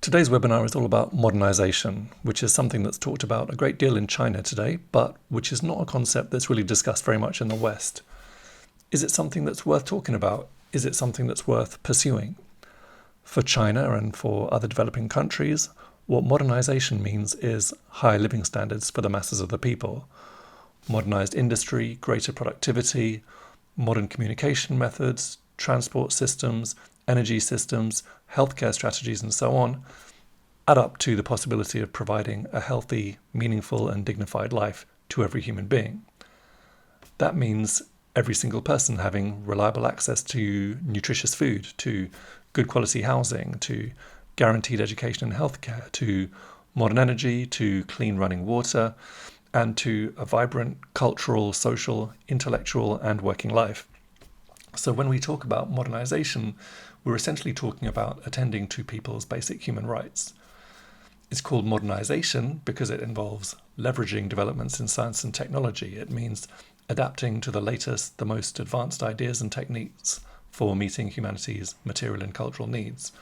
Today's webinar is all about modernisation, which is something that's talked about a great deal in China today, but which is not a concept that's really discussed very much in the West. Is it something that's worth talking about? Is it something that's worth pursuing? For China and for other developing countries, what modernisation means is higher living standards for the masses of the people. Modernised industry, greater productivity, modern communication methods, transport systems, energy systems, healthcare strategies, and so on, add up to the possibility of providing a healthy, meaningful, and dignified life to every human being. That means every single person having reliable access to nutritious food, to good quality housing, to guaranteed education and healthcare, to modern energy, to clean running water, and to a vibrant cultural, social, intellectual, and working life. So when we talk about modernisation, we're essentially talking about attending to people's basic human rights. It's called modernisation because it involves leveraging developments in science and technology. It means adapting to the latest, the most advanced ideas and techniques for meeting humanity's material and cultural needs.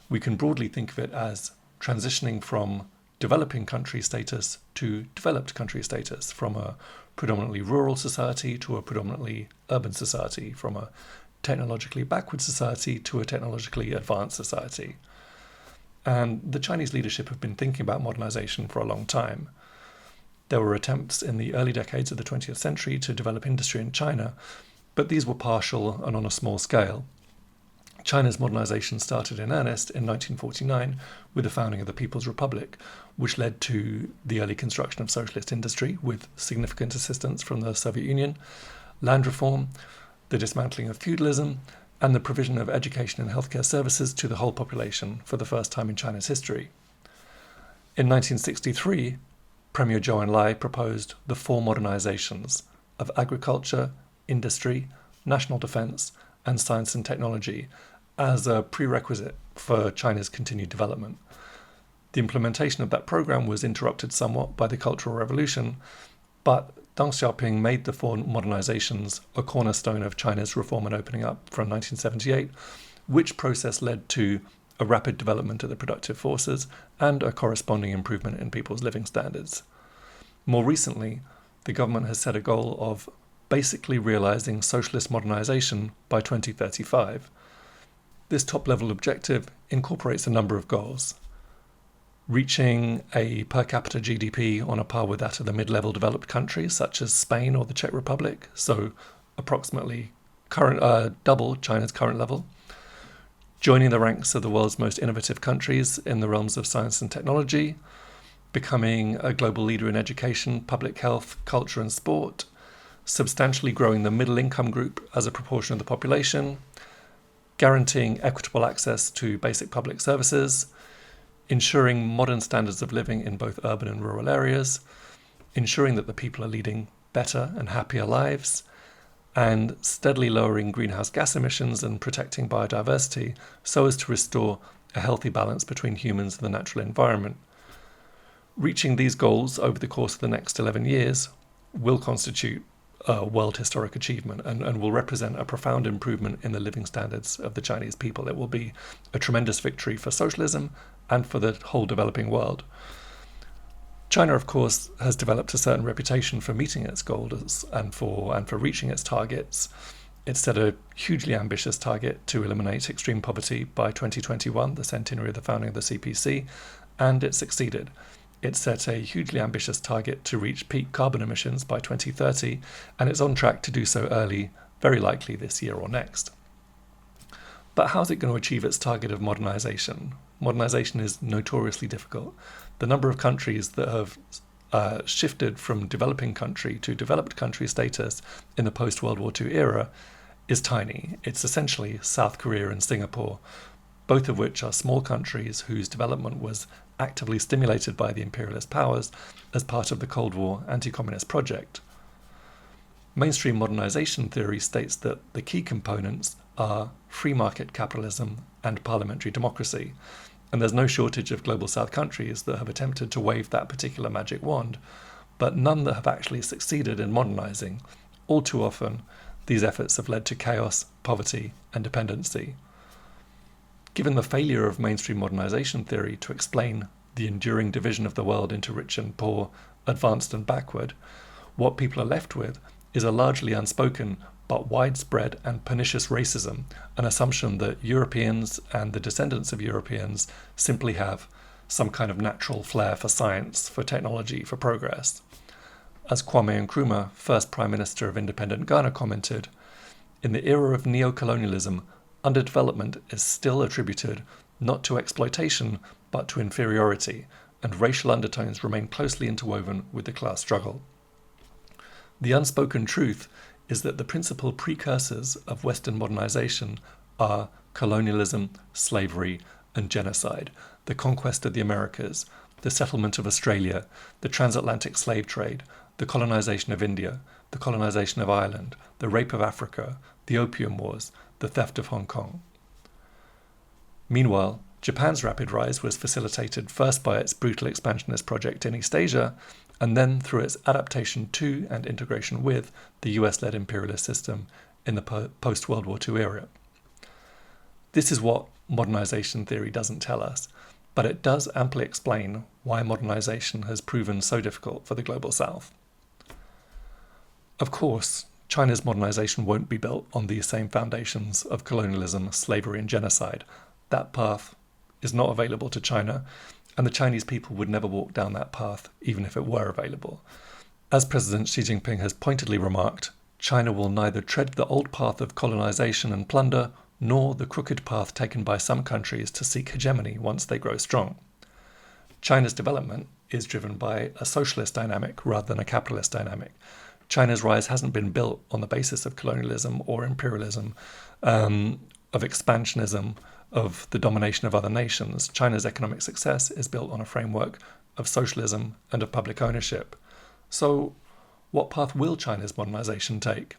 We can broadly think of it as transitioning from developing country status to developed country status, from a predominantly rural society to a predominantly urban society, from a technologically backward society to a technologically advanced society. And the Chinese leadership have been thinking about modernization for a long time. There were attempts in the early decades of the 20th century to develop industry in China, but these were partial and on a small scale. China's modernization started in earnest in 1949 with the founding of the People's Republic, which led to the early construction of socialist industry with significant assistance from the Soviet Union, land reform, the dismantling of feudalism, and the provision of education and healthcare services to the whole population for the first time in China's history. In 1963, Premier Zhou Enlai proposed the four modernizations of agriculture, industry, national defense, and science and technology as a prerequisite for China's continued development. The implementation of that program was interrupted somewhat by the Cultural Revolution, but Deng Xiaoping made the four modernizations a cornerstone of China's reform and opening up from 1978, which process led to a rapid development of the productive forces and a corresponding improvement in people's living standards. More recently, the government has set a goal of basically realizing socialist modernization by 2035. This top-level objective incorporates a number of goals. Reaching a per capita GDP on a par with that of the mid-level developed countries such as Spain or the Czech Republic, so approximately double China's current level. Joining the ranks of the world's most innovative countries in the realms of science and technology. Becoming a global leader in education, public health, culture and sport. Substantially growing the middle income group as a proportion of the population. Guaranteeing equitable access to basic public services. Ensuring modern standards of living in both urban and rural areas, ensuring that the people are leading better and happier lives, and steadily lowering greenhouse gas emissions and protecting biodiversity so as to restore a healthy balance between humans and the natural environment. Reaching these goals over the course of the next 11 years will constitute a world historic achievement and will represent a profound improvement in the living standards of the Chinese people. It will be a tremendous victory for socialism and for the whole developing world. China, of course, has developed a certain reputation for meeting its goals and for reaching its targets. It set a hugely ambitious target to eliminate extreme poverty by 2021, the centenary of the founding of the CPC, and it succeeded. It set a hugely ambitious target to reach peak carbon emissions by 2030, and it's on track to do so early, very likely this year or next. But how's it going to achieve its target of modernization? Modernization is notoriously difficult. The number of countries that have shifted from developing country to developed country status in the post-World War II era is tiny. It's essentially South Korea and Singapore, both of which are small countries whose development was actively stimulated by the imperialist powers as part of the Cold War anti-communist project. Mainstream modernization theory states that the key components are free market capitalism and parliamentary democracy, and there's no shortage of global south countries that have attempted to wave that particular magic wand, but none that have actually succeeded in modernizing. All too often, these efforts have led to chaos, poverty, and dependency. Given the failure of mainstream modernization theory to explain the enduring division of the world into rich and poor, advanced and backward, what people are left with is a largely unspoken but widespread and pernicious racism, an assumption that Europeans and the descendants of Europeans simply have some kind of natural flair for science, for technology, for progress. As Kwame Nkrumah, first Prime Minister of independent Ghana, commented, "In the era of neo-colonialism, underdevelopment is still attributed not to exploitation but to inferiority, and racial undertones remain closely interwoven with the class struggle." The unspoken truth is that the principal precursors of Western modernization are colonialism, slavery, and genocide, the conquest of the Americas, the settlement of Australia, the transatlantic slave trade, the colonization of India, the colonization of Ireland, the rape of Africa, the Opium Wars, the theft of Hong Kong. Meanwhile, Japan's rapid rise was facilitated first by its brutal expansionist project in East Asia, and then through its adaptation to and integration with the US-led imperialist system in the post-World War II era. This is what modernization theory doesn't tell us, but it does amply explain why modernization has proven so difficult for the Global South. Of course, China's modernization won't be built on these same foundations of colonialism, slavery, and genocide. That path is not available to China, and the Chinese people would never walk down that path, even if it were available. As President Xi Jinping has pointedly remarked, China will neither tread the old path of colonization and plunder, nor the crooked path taken by some countries to seek hegemony once they grow strong. China's development is driven by a socialist dynamic rather than a capitalist dynamic. China's rise hasn't been built on the basis of colonialism or imperialism, of expansionism, of the domination of other nations. China's economic success is built on a framework of socialism and of public ownership. So, what path will China's modernization take?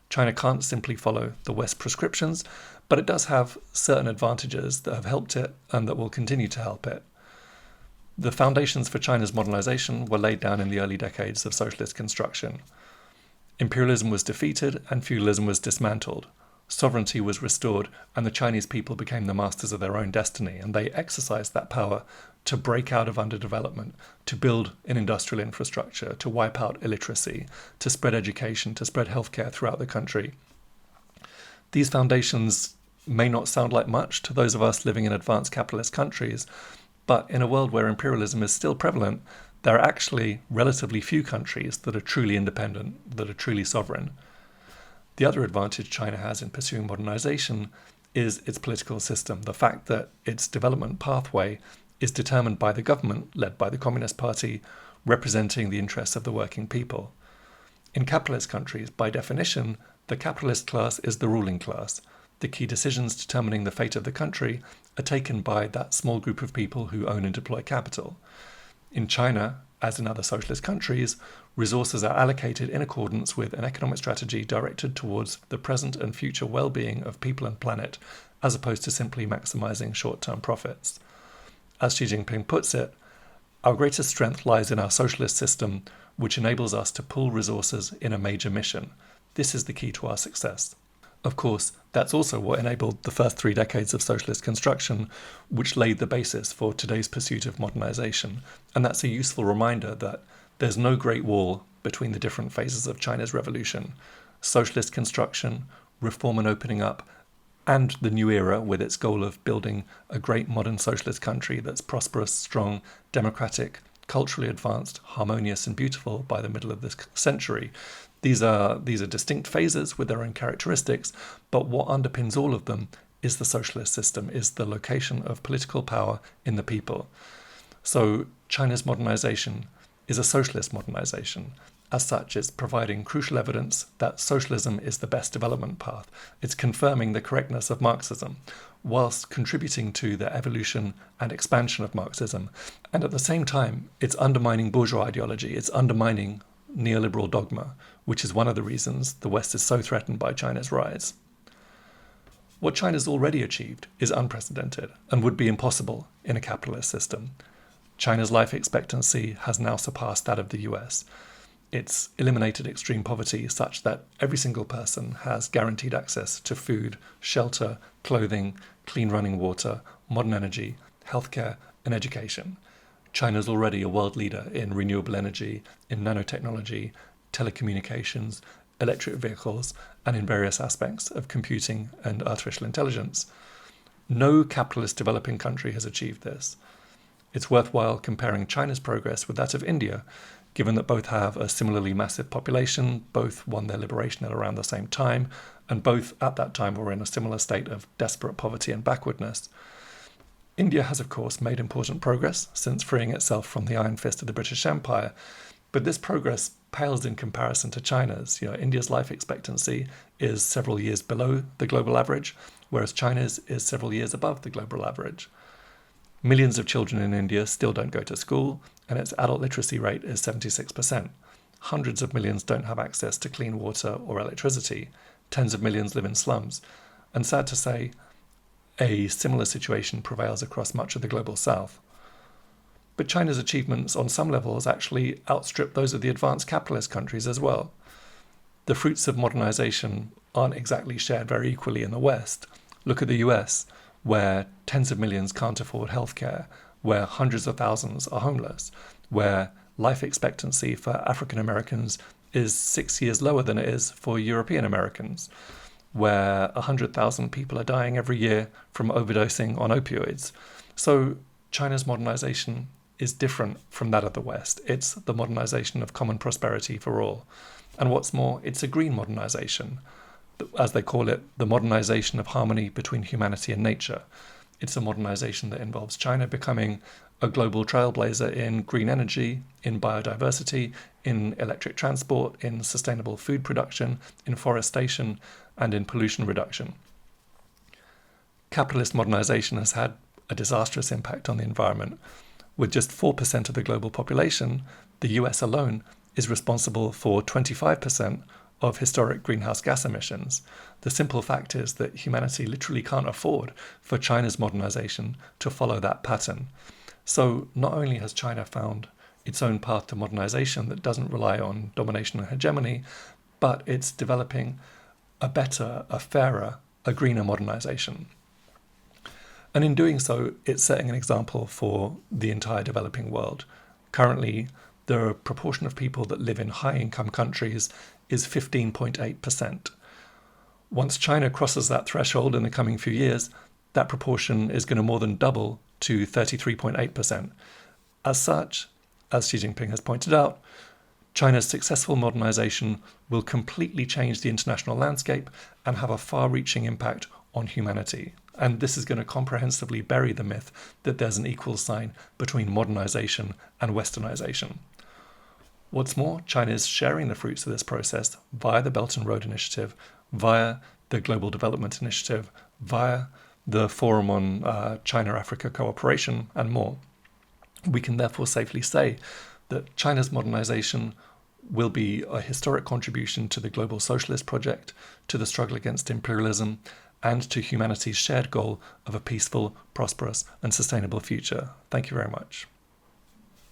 China can't simply follow the West's prescriptions, but it does have certain advantages that have helped it and that will continue to help it. The foundations for China's modernization were laid down in the early decades of socialist construction. Imperialism was defeated and feudalism was dismantled. Sovereignty was restored, and the Chinese people became the masters of their own destiny, and they exercised that power to break out of underdevelopment, to build an industrial infrastructure, to wipe out illiteracy, to spread education, to spread healthcare throughout the country. These foundations may not sound like much to those of us living in advanced capitalist countries, but in a world where imperialism is still prevalent, there are actually relatively few countries that are truly independent, that are truly sovereign. The other advantage China has in pursuing modernization is its political system, the fact that its development pathway is determined by the government, led by the Communist Party, representing the interests of the working people. In capitalist countries, by definition, the capitalist class is the ruling class. The key decisions determining the fate of the country are taken by that small group of people who own and deploy capital. In China, as in other socialist countries, resources are allocated in accordance with an economic strategy directed towards the present and future well-being of people and planet, as opposed to simply maximizing short-term profits. As Xi Jinping puts it, our greatest strength lies in our socialist system, which enables us to pool resources in a major mission. This is the key to our success. Of course, that's also what enabled the first 3 decades of socialist construction, which laid the basis for today's pursuit of modernization. And that's a useful reminder that there's no great wall between the different phases of China's revolution. Socialist construction, reform and opening up, and the new era with its goal of building a great modern socialist country that's prosperous, strong, democratic, culturally advanced, harmonious and beautiful by the middle of this century. These are distinct phases with their own characteristics, but what underpins all of them is the socialist system, is the location of political power in the people. So China's modernization is a socialist modernization. As such, it's providing crucial evidence that socialism is the best development path. It's confirming the correctness of Marxism, whilst contributing to the evolution and expansion of Marxism. And at the same time, it's undermining bourgeois ideology. It's undermining neoliberal dogma, which is one of the reasons the West is so threatened by China's rise. What China's already achieved is unprecedented and would be impossible in a capitalist system. China's life expectancy has now surpassed that of the US. It's eliminated extreme poverty such that every single person has guaranteed access to food, shelter, clothing, clean running water, modern energy, healthcare, and education. China's already a world leader in renewable energy, in nanotechnology, telecommunications, electric vehicles, and in various aspects of computing and artificial intelligence. No capitalist developing country has achieved this. It's worthwhile comparing China's progress with that of India, given that both have a similarly massive population, both won their liberation at around the same time, and both at that time were in a similar state of desperate poverty and backwardness. India has, of course, made important progress since freeing itself from the iron fist of the British Empire, but this progress pales in comparison to China's. India's life expectancy is several years below the global average, whereas China's is several years above the global average. Millions of children in India still don't go to school, and its adult literacy rate is 76%. Hundreds of millions don't have access to clean water or electricity. Tens of millions live in slums. And sad to say, a similar situation prevails across much of the global south. But China's achievements on some levels actually outstrip those of the advanced capitalist countries as well. The fruits of modernization aren't exactly shared very equally in the West. Look at the US, where tens of millions can't afford healthcare, where hundreds of thousands are homeless, where life expectancy for African Americans is 6 years lower than it is for European Americans, where 100,000 people are dying every year from overdosing on opioids. So China's modernization is different from that of the West. It's the modernization of common prosperity for all. And what's more, it's a green modernization. As they call it, the modernization of harmony between humanity and nature. It's a modernization that involves China becoming a global trailblazer in green energy, in biodiversity, in electric transport, in sustainable food production, in forestation, and in pollution reduction. Capitalist modernization has had a disastrous impact on the environment. With just 4% of the global population, the US alone is responsible for 25% of historic greenhouse gas emissions. The simple fact is that humanity literally can't afford for China's modernization to follow that pattern. So not only has China found its own path to modernization that doesn't rely on domination and hegemony, but it's developing a better, a fairer, a greener modernization. And in doing so, it's setting an example for the entire developing world. Currently, the proportion of people that live in high-income countries is 15.8%. Once China crosses that threshold in the coming few years, that proportion is going to more than double to 33.8%. As such, as Xi Jinping has pointed out, China's successful modernization will completely change the international landscape and have a far-reaching impact on humanity. And this is going to comprehensively bury the myth that there's an equal sign between modernization and westernization. What's more, China is sharing the fruits of this process via the Belt and Road Initiative, via the Global Development Initiative, via the Forum on China-Africa Cooperation, and more. We can therefore safely say that China's modernization will be a historic contribution to the global socialist project, to the struggle against imperialism, and to humanity's shared goal of a peaceful, prosperous, and sustainable future. Thank you very much.